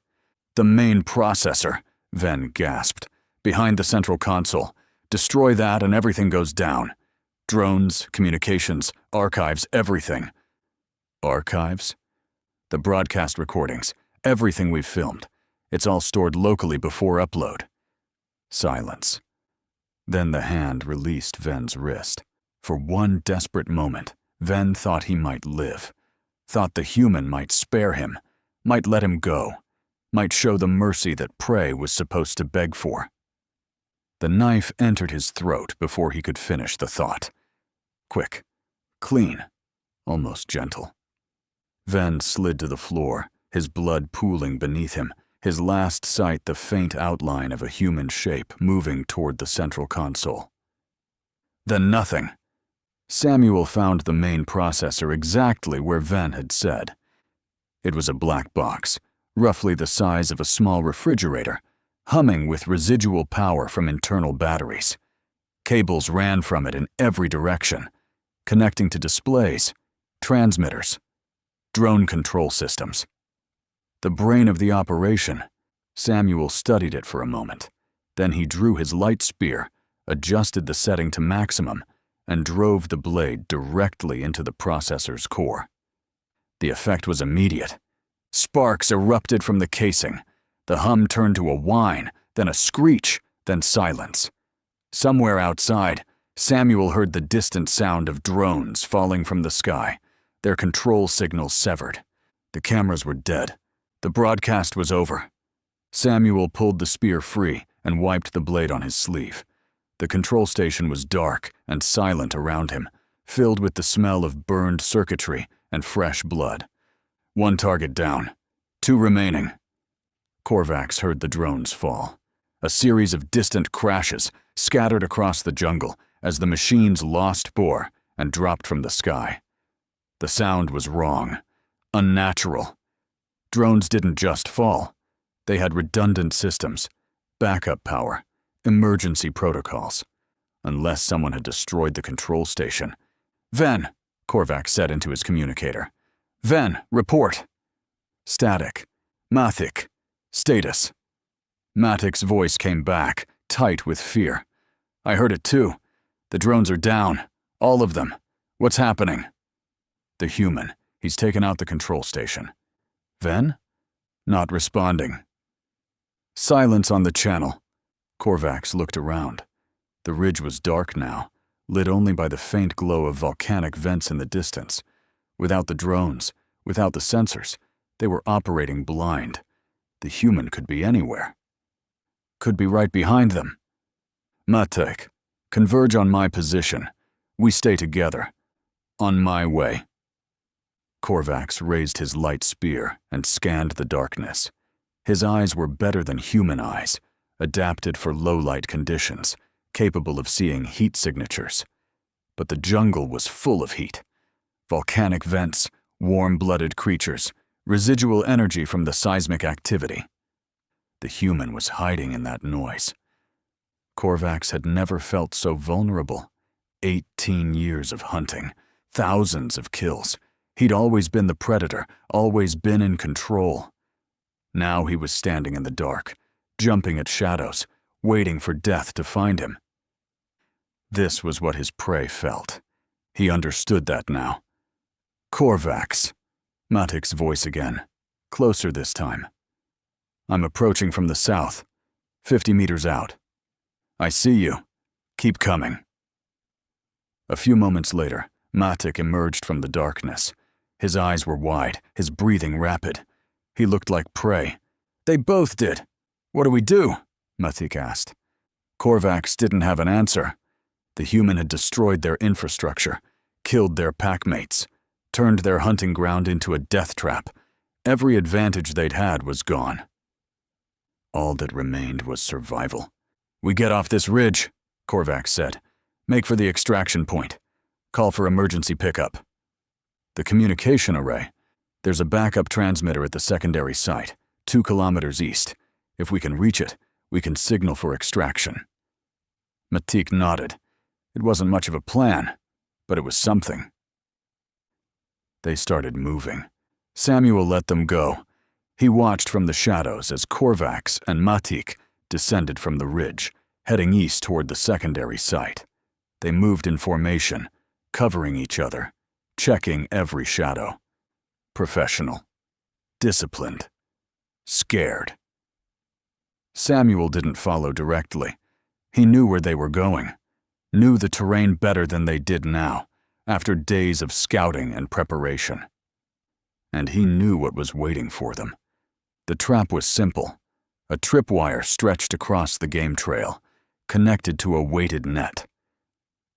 "The main processor," Ven gasped. "Behind the central console. Destroy that and everything goes down." Drones, communications, archives, everything. Archives? The broadcast recordings, everything we've filmed. It's all stored locally before upload. Silence. Then the hand released Ven's wrist. For one desperate moment, Ven thought he might live. Thought the human might spare him, might let him go, might show the mercy that prey was supposed to beg for. The knife entered his throat before he could finish the thought. Quick, clean, almost gentle. Ven slid to the floor, his blood pooling beneath him, his last sight the faint outline of a human shape moving toward the central console. Then nothing. Samuel found the main processor exactly where Ven had said. It was a black box, roughly the size of a small refrigerator, humming with residual power from internal batteries. Cables ran from it in every direction, connecting to displays, transmitters, drone control systems. The brain of the operation. Samuel studied it for a moment. Then he drew his light spear, adjusted the setting to maximum, and drove the blade directly into the processor's core. The effect was immediate. Sparks erupted from the casing. The hum turned to a whine, then a screech, then silence. Somewhere outside, Samuel heard the distant sound of drones falling from the sky, their control signals severed. The cameras were dead. The broadcast was over. Samuel pulled the spear free and wiped the blade on his sleeve. The control station was dark and silent around him, filled with the smell of burned circuitry and fresh blood. One target down, 2 remaining. Korvax heard the drones fall. A series of distant crashes scattered across the jungle as the machines lost bore and dropped from the sky. The sound was wrong, unnatural. Drones didn't just fall. They had redundant systems, backup power, emergency protocols. Unless someone had destroyed the control station. "Ven," Korvax said into his communicator. "Ven, report." Static. "Matic. Status." Matic's voice came back, tight with fear. "I heard it too. The drones are down. All of them. What's happening?" "The human. He's taken out the control station." "Ven?" "Not responding." Silence on the channel. Korvax looked around. The ridge was dark now, lit only by the faint glow of volcanic vents in the distance. Without the drones, without the sensors, they were operating blind. The human could be anywhere. Could be right behind them. "Matek, converge on my position. We stay together. On my way." Korvax raised his light spear and scanned the darkness. His eyes were better than human eyes, adapted for low-light conditions, capable of seeing heat signatures. But the jungle was full of heat. Volcanic vents, warm-blooded creatures, residual energy from the seismic activity. The human was hiding in that noise. Korvax had never felt so vulnerable. 18 years of hunting, thousands of kills. He'd always been the predator, always been in control. Now he was standing in the dark, jumping at shadows, waiting for death to find him. This was what his prey felt. He understood that now. "Korvax," Matic's voice again, closer this time. "I'm approaching from the south, 50 meters out. I see you. Keep coming." A few moments later, Matic emerged from the darkness. His eyes were wide, his breathing rapid. He looked like prey. "They both did. What do we do?" Matic asked. Korvax didn't have an answer. The human had destroyed their infrastructure, killed their packmates, turned their hunting ground into a death trap. Every advantage they'd had was gone. All that remained was survival. "We get off this ridge," Korvax said. "Make for the extraction point. Call for emergency pickup." The communication array. "There's a backup transmitter at the secondary site, 2 kilometers east. If we can reach it, we can signal for extraction." Matic nodded. It wasn't much of a plan, but it was something. They started moving. Samuel let them go. He watched from the shadows as Korvax and Matic descended from the ridge, heading east toward the secondary site. They moved in formation, covering each other, checking every shadow. Professional. Disciplined. Scared. Samuel didn't follow directly. He knew where they were going, knew the terrain better than they did now, after days of scouting and preparation. And he knew what was waiting for them. The trap was simple. A tripwire stretched across the game trail, connected to a weighted net.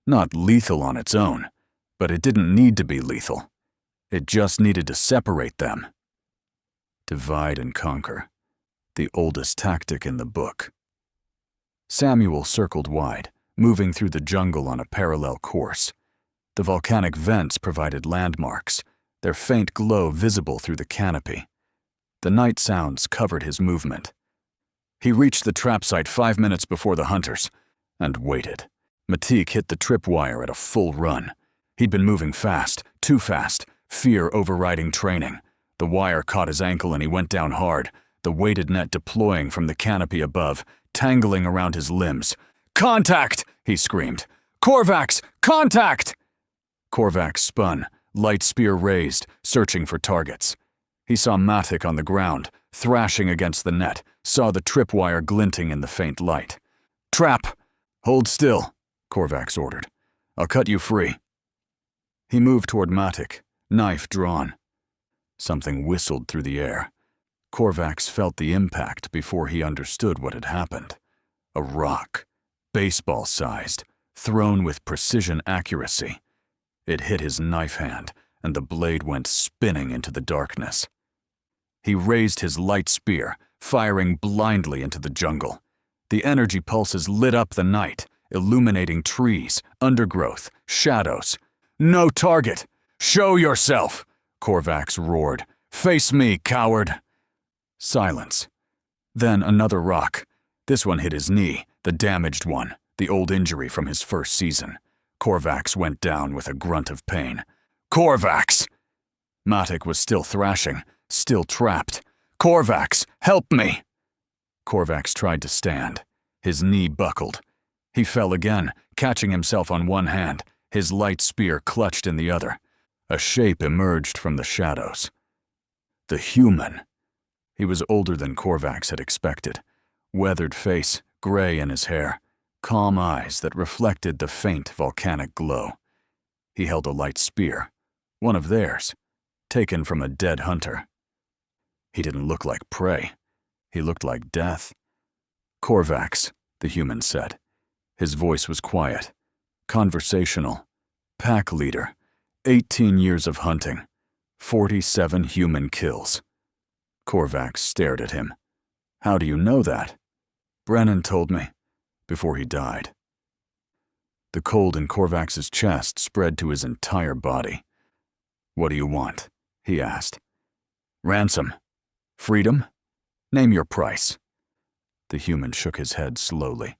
Not lethal on its own, but it didn't need to be lethal. It just needed to separate them. Divide and conquer. The oldest tactic in the book. Samuel circled wide, moving through the jungle on a parallel course. The volcanic vents provided landmarks, their faint glow visible through the canopy. The night sounds covered his movement. He reached the trap site 5 minutes before the hunters, and waited. Matik hit the tripwire at a full run. He'd been moving fast, too fast, fear overriding training. The wire caught his ankle and he went down hard, the weighted net deploying from the canopy above, tangling around his limbs. "Contact!" he screamed. "Korvax! Contact!" Korvax spun, light spear raised, searching for targets. He saw Matik on the ground, thrashing against the net, saw the tripwire glinting in the faint light. "Trap! Hold still," Korvax ordered. "I'll cut you free." He moved toward Matik, knife drawn. Something whistled through the air. Korvax felt the impact before he understood what had happened. A rock, baseball-sized, thrown with precision accuracy. It hit his knife hand, and the blade went spinning into the darkness. He raised his light spear, firing blindly into the jungle. The energy pulses lit up the night, illuminating trees, undergrowth, shadows. "No target! Show yourself!" Korvax roared. "Face me, coward!" Silence. Then another rock. This one hit his knee, the damaged one, the old injury from his first season. Korvax went down with a grunt of pain. "Korvax!" Matik was still thrashing, still trapped. "Korvax, help me!" Korvax tried to stand. His knee buckled. He fell again, catching himself on one hand, his light spear clutched in the other. A shape emerged from the shadows. The human. He was older than Korvax had expected. Weathered face, gray in his hair, calm eyes that reflected the faint volcanic glow. He held a light spear, one of theirs, taken from a dead hunter. He didn't look like prey. He looked like death. "Korvax," the human said. His voice was quiet, conversational. "Pack leader, 18 years of hunting, 47 human kills." Korvax stared at him. "How do you know that?" "Brennan told me, before he died." The cold in Korvax's chest spread to his entire body. "What do you want?" he asked. "Ransom. Freedom? Name your price." The human shook his head slowly.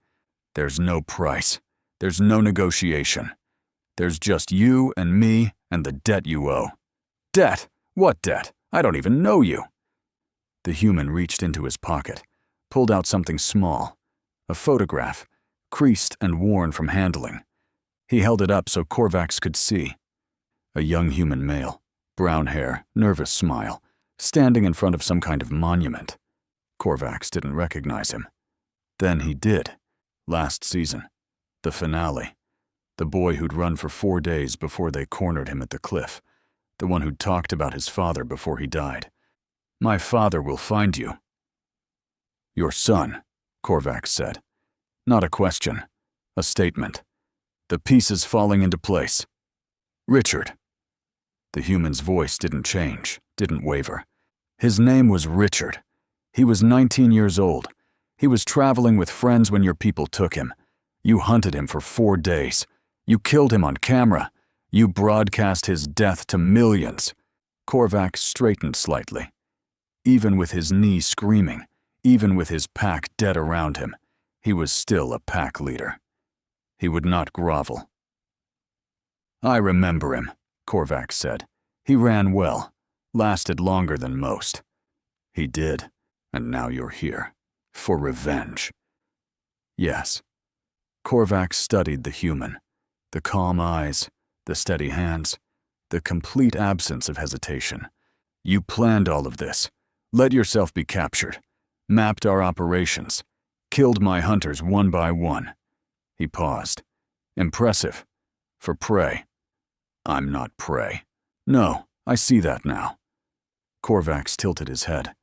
"There's no price. There's no negotiation. There's just you and me and the debt you owe." "Debt? What debt? I don't even know you." The human reached into his pocket, pulled out something small, a photograph, creased and worn from handling. He held it up so Korvax could see. A young human male, brown hair, nervous smile, standing in front of some kind of monument. Korvax didn't recognize him. Then he did. Last season. The finale. The boy who'd run for 4 days before they cornered him at the cliff. The one who'd talked about his father before he died. "My father will find you." "Your son," Korvax said. Not a question. A statement. The pieces falling into place. "Richard." The human's voice didn't change, didn't waver. His name was Richard. He was 19 years old. He was traveling with friends when your people took him. You hunted him for 4 days. You killed him on camera. You broadcast his death to millions. Korvax straightened slightly. Even with his knee screaming, even with his pack dead around him, he was still a pack leader. He would not grovel. "I remember him," Korvax said. "He ran well, lasted longer than most." "He did, and now you're here. For revenge." "Yes." Korvax studied the human. The calm eyes, the steady hands, the complete absence of hesitation. You planned all of this, let yourself be captured, mapped our operations, killed my hunters one by one. He paused. Impressive. For prey. I'm not prey. No, I see that now. Korvax tilted his head.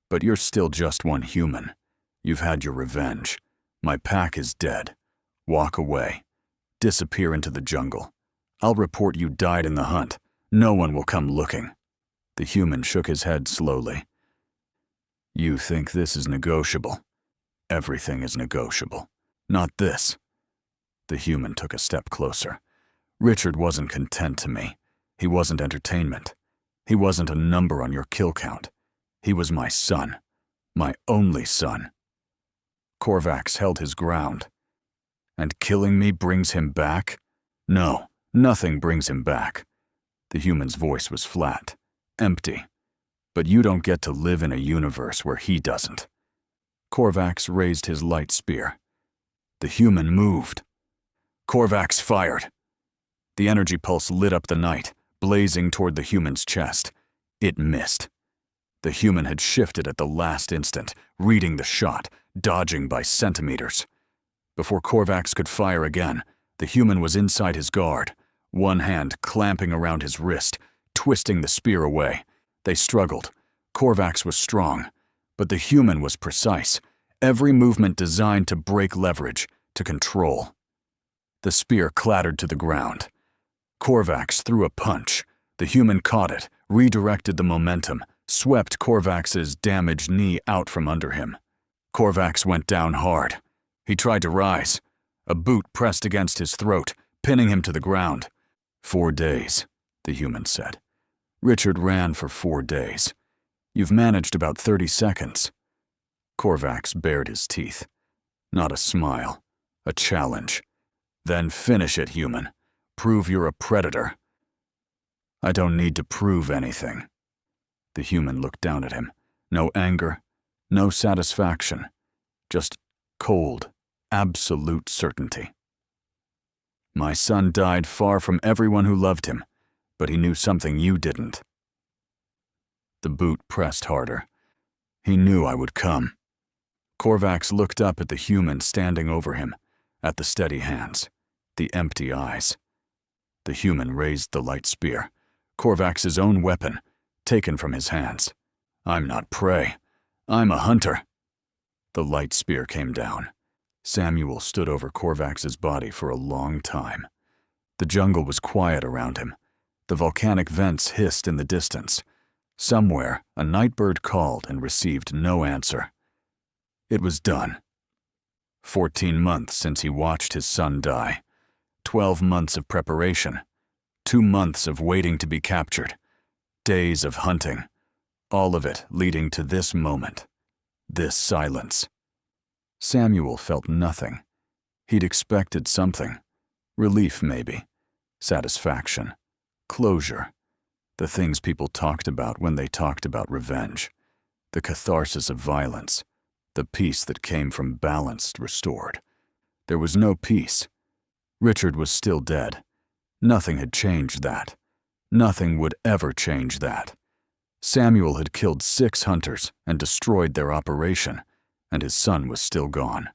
But you're still just one human. You've had your revenge. My pack is dead. Walk away. Disappear into the jungle. I'll report you died in the hunt. No one will come looking. The human shook his head slowly. You think this is negotiable? Everything is negotiable. Not this. The human took a step closer. Richard wasn't content to me. He wasn't entertainment. He wasn't a number on your kill count. He was my son. My only son. Korvax held his ground. And killing me brings him back? No, nothing brings him back. The human's voice was flat, empty. But you don't get to live in a universe where he doesn't. Korvax raised his light spear. The human moved. Korvax fired. The energy pulse lit up the night, blazing toward the human's chest. It missed. The human had shifted at the last instant, reading the shot, dodging by centimeters. Before Korvax could fire again, the human was inside his guard, one hand clamping around his wrist, twisting the spear away. They struggled. Korvax was strong, but the human was precise, every movement designed to break leverage, to control. The spear clattered to the ground. Korvax threw a punch. The human caught it, redirected the momentum, swept Korvax's damaged knee out from under him. Korvax went down hard. He tried to rise. A boot pressed against his throat, pinning him to the ground. 4 days, the human said. Richard ran for 4 days. You've managed about 30 seconds. Korvax bared his teeth. Not a smile. A challenge. Then finish it, human. Prove you're a predator. I don't need to prove anything. The human looked down at him. No anger, no satisfaction. Just cold, absolute certainty. My son died far from everyone who loved him, but he knew something you didn't. The boot pressed harder. He knew I would come. Korvax looked up at the human standing over him, at the steady hands, the empty eyes. The human raised the light spear, Korvax's own weapon, taken from his hands. I'm not prey. I'm a hunter. The light spear came down. Samuel stood over Korvax's body for a long time. The jungle was quiet around him. The volcanic vents hissed in the distance. Somewhere, a nightbird called and received no answer. It was done. 14 months since he watched his son die. 12 months of preparation. 2 months of waiting to be captured. Days of hunting. All of it leading to this moment. This silence. Samuel felt nothing. He'd expected something. Relief, maybe. Satisfaction. Closure. The things people talked about when they talked about revenge. The catharsis of violence. The peace that came from balance restored. There was no peace. Richard was still dead. Nothing had changed that. Nothing would ever change that. Samuel had killed 6 hunters and destroyed their operation, and his son was still gone.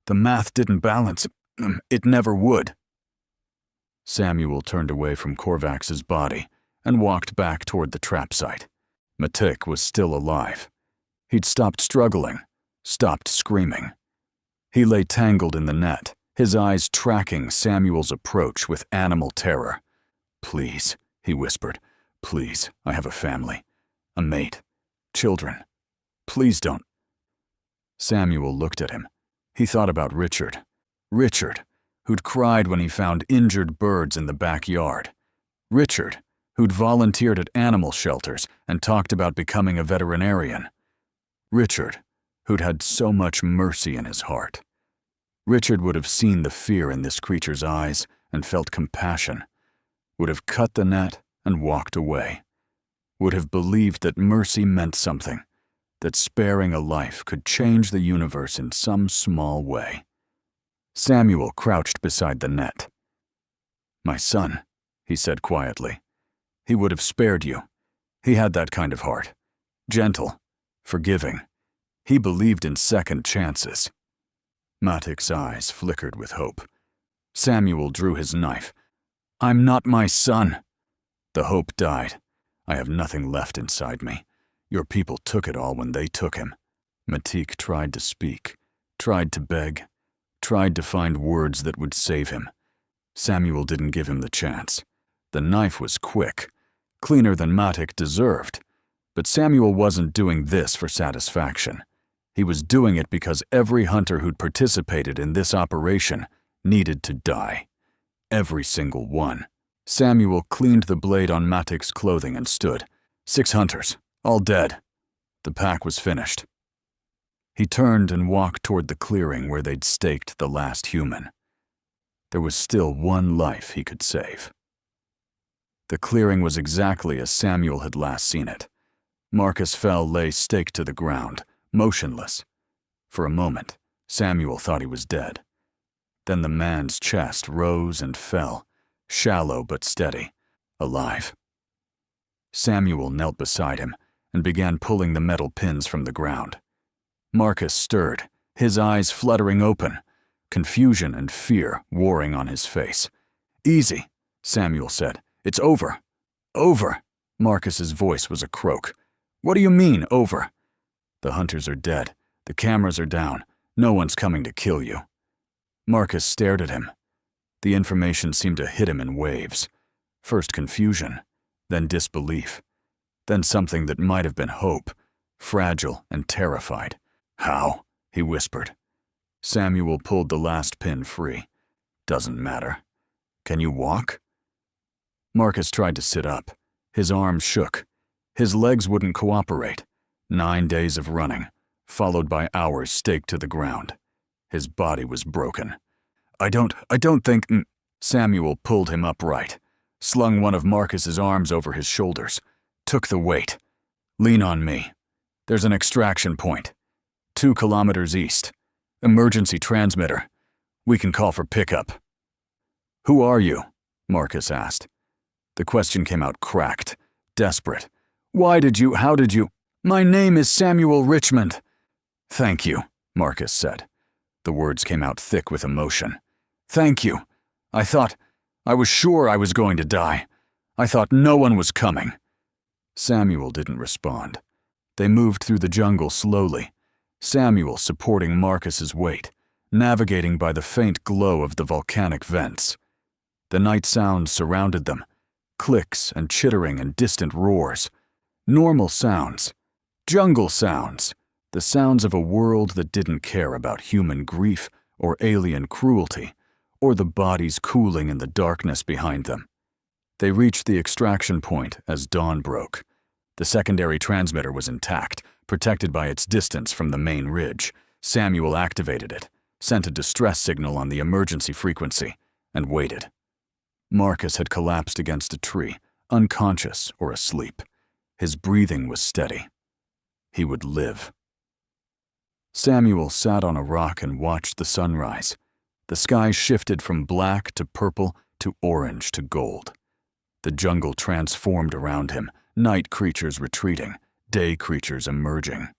The math didn't balance. It never would. Samuel turned away from Korvax's body and walked back toward the trap site. Matik was still alive. He'd stopped struggling, stopped screaming. He lay tangled in the net, his eyes tracking Samuel's approach with animal terror. Please, he whispered. Please, I have a family, a mate, children. Please don't. Samuel looked at him. He thought about Richard. Richard, who'd cried when he found injured birds in the backyard. Richard, who'd volunteered at animal shelters and talked about becoming a veterinarian. Richard, who'd had so much mercy in his heart. Richard would have seen the fear in this creature's eyes and felt compassion, would have cut the net and walked away, would have believed that mercy meant something, that sparing a life could change the universe in some small way. Samuel crouched beside the net. "My son," he said quietly. "He would have spared you. He had that kind of heart. Gentle, forgiving. He believed in second chances." Matic's eyes flickered with hope. Samuel drew his knife. "I'm not my son." The hope died. "I have nothing left inside me. Your people took it all when they took him." Matic tried to speak, tried to beg, tried to find words that would save him. Samuel didn't give him the chance. The knife was quick, cleaner than Matic deserved. But Samuel wasn't doing this for satisfaction. He was doing it because every hunter who'd participated in this operation needed to die. Every single one. Samuel cleaned the blade on Matic's clothing and stood. 6 hunters, all dead. The pack was finished. He turned and walked toward the clearing where they'd staked the last human. There was still one life he could save. The clearing was exactly as Samuel had last seen it. Marcus Fell lay staked to the ground, motionless. For a moment, Samuel thought he was dead. Then the man's chest rose and fell, shallow but steady, alive. Samuel knelt beside him and began pulling the metal pins from the ground. Marcus stirred, his eyes fluttering open, confusion and fear warring on his face. "Easy," Samuel said. "It's over." "Over?" Marcus's voice was a croak. "What do you mean, over?" "The hunters are dead. The cameras are down. No one's coming to kill you." Marcus stared at him. The information seemed to hit him in waves. First confusion, then disbelief, then something that might have been hope, fragile and terrified. "How?" he whispered. Samuel pulled the last pin free. "Doesn't matter. Can you walk?" Marcus tried to sit up. His arms shook. His legs wouldn't cooperate. 9 days of running, followed by hours staked to the ground. His body was broken. I don't think... Samuel pulled him upright, slung one of Marcus's arms over his shoulders, took the weight. "Lean on me. There's an extraction point. 2 kilometers east. Emergency transmitter. We can call for pickup." "Who are you?" Marcus asked. The question came out cracked, desperate. How did you? "My name is Samuel Richmond." "Thank you," Marcus said. The words came out thick with emotion. "Thank you. I was sure I was going to die. I thought no one was coming." Samuel didn't respond. They moved through the jungle slowly, Samuel supporting Marcus's weight, navigating by the faint glow of the volcanic vents. The night sounds surrounded them, clicks and chittering and distant roars. Normal sounds, jungle sounds, the sounds of a world that didn't care about human grief or alien cruelty, or the bodies cooling in the darkness behind them. They reached the extraction point as dawn broke. The secondary transmitter was intact, protected by its distance from the main ridge. Samuel activated it, sent a distress signal on the emergency frequency, and waited. Marcus had collapsed against a tree, unconscious or asleep. His breathing was steady. He would live. Samuel sat on a rock and watched the sunrise. The sky shifted from black to purple to orange to gold. The jungle transformed around him, night creatures retreating, day creatures emerging.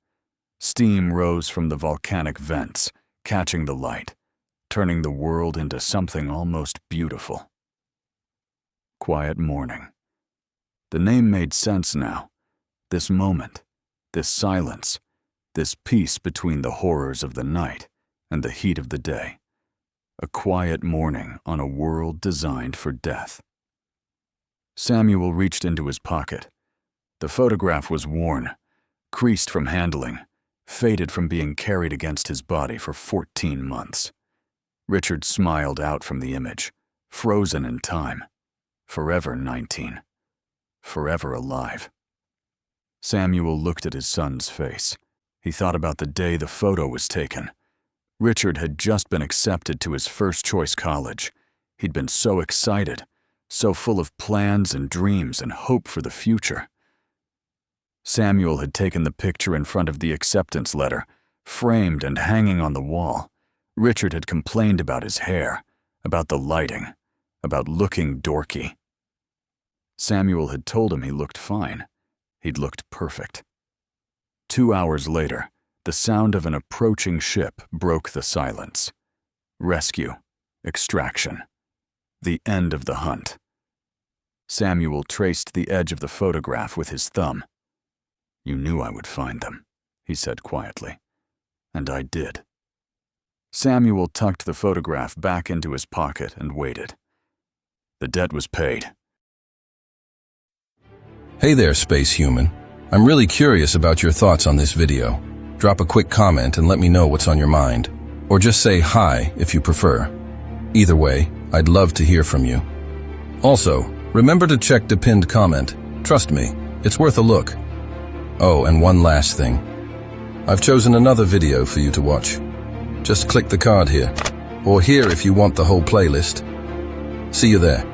Steam rose from the volcanic vents, catching the light, turning the world into something almost beautiful. Quiet morning. The name made sense now. This moment, this silence, this peace between the horrors of the night and the heat of the day. A quiet morning on a world designed for death. Samuel reached into his pocket. The photograph was worn, creased from handling, faded from being carried against his body for 14 months. Richard smiled out from the image, frozen in time. Forever 19. Forever alive. Samuel looked at his son's face. He thought about the day the photo was taken. Richard had just been accepted to his first-choice college. He'd been so excited, so full of plans and dreams and hope for the future. Samuel had taken the picture in front of the acceptance letter, framed and hanging on the wall. Richard had complained about his hair, about the lighting, about looking dorky. Samuel had told him he looked fine. He'd looked perfect. 2 hours later, the sound of an approaching ship broke the silence. Rescue. Extraction. The end of the hunt. Samuel traced the edge of the photograph with his thumb. "You knew I would find them," he said quietly. "And I did." Samuel tucked the photograph back into his pocket and waited. The debt was paid. Hey there, space human. I'm really curious about your thoughts on this video. Drop a quick comment and let me know what's on your mind. Or just say hi if you prefer. Either way, I'd love to hear from you. Also, remember to check the pinned comment. Trust me, it's worth a look. Oh, and one last thing. I've chosen another video for you to watch. Just click the card here, or here if you want the whole playlist. See you there.